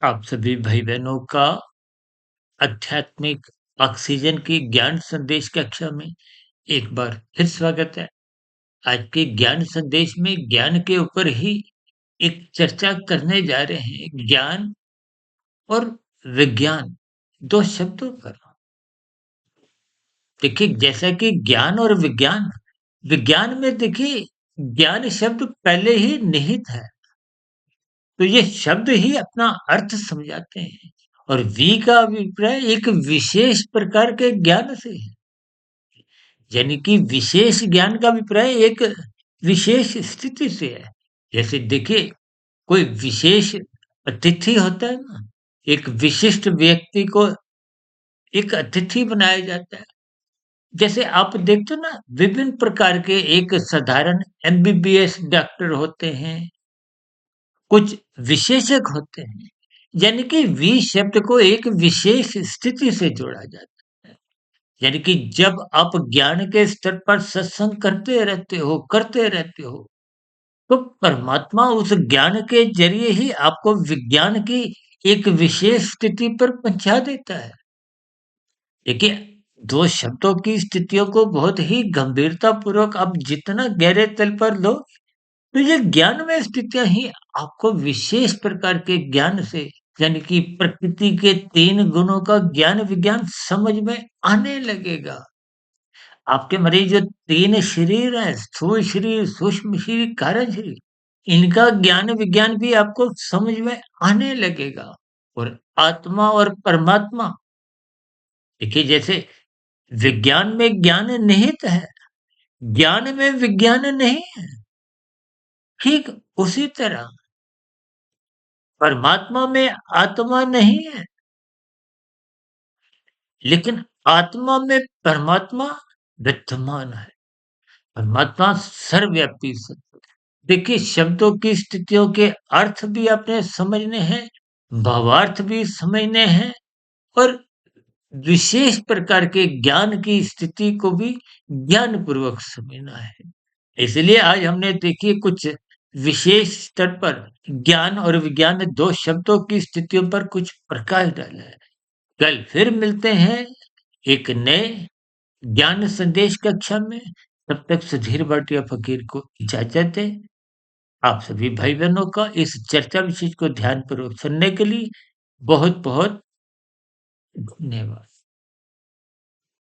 आप सभी भाई-बहनों का आध्यात्मिक ऑक्सीजन की ज्ञान संदेश कक्षा में एक बार फिर स्वागत है। आज के ज्ञान संदेश में ज्ञान के ऊपर ही एक चर्चा करने जा रहे हैं। ज्ञान और विज्ञान 2 शब्दों पर। देखिए जैसा कि ज्ञान और विज्ञान, विज्ञान में देखिए ज्ञान शब्द पहले ही निहित है। तो ये शब्द ही अपना अर्थ समझाते हैं और वी का अभिप्राय एक विशेष प्रकार के ज्ञान से है। यानी कि विशेष ज्ञान का अभिप्राय एक विशेष स्थिति से है। जैसे देखिए कोई विशेष अतिथि होता है ना, एक विशिष्ट व्यक्ति को एक अतिथि बनाया जाता है। जैसे आप देखते हो ना विभिन्न प्रकार के एक साधारण एमबीबीएस डॉक्टर होते हैं, कुछ विशेषज्ञ होते हैं। यानी कि वी शब्द को एक विशेष स्थिति से जोड़ा जाता है। यानी कि जब आप ज्ञान के स्तर पर सत्संग करते रहते हो, तो परमात्मा उस ज्ञान के ज़रिए ही आपको विज्ञान की एक विशेष स्थिति पर पहुँचा देता है। देखिए, 2 शब्दों की स्थितियों को बहुत ही गंभीरतापूर्वक आप जितना गहरे तल पर लो, तो ये ज्ञानमय स्थितियाँ ही आपको विशेष प्रकार के ज्ञान से यानी कि प्रकृति के 3 गुणों का ज्ञान विज्ञान समझ में आने लगेगा। आपके मरीज जो 3 शरीर हैं, स्थूल शरीर, सूक्ष्म शरीर, कारण शरीर, इनका ज्ञान विज्ञान भी आपको समझ में आने लगेगा। और आत्मा और परमात्मा, देखिए जैसे विज्ञान में ज्ञान निहित है, ज्ञान में विज्ञान नहीं है। ठीक उसी तरह परमात्मा में आत्मा नहीं है, लेकिन आत्मा में परमात्मा विद्यमान है। परमात्मा सर्वव्यापी सत्य है। देखिए शब्दों की स्थितियों के अर्थ भी आपने समझने हैं, भावार्थ भी समझने हैं और विशेष प्रकार के ज्ञान की स्थिति को भी ज्ञान पूर्वक समझना है। इसलिए आज हमने देखिए कुछ विशेष स्तर पर ज्ञान और विज्ञान 2 शब्दों की स्थितियों पर कुछ प्रकाश डाला है। कल फिर मिलते हैं एक नए ज्ञान संदेश कक्षा में। तब तक सुधीर भाटिया फकीर को इजाजत है। आप सभी भाई बहनों का इस चर्चा विशेष को ध्यानपूर्वक सुनने के लिए बहुत बहुत धन्यवाद।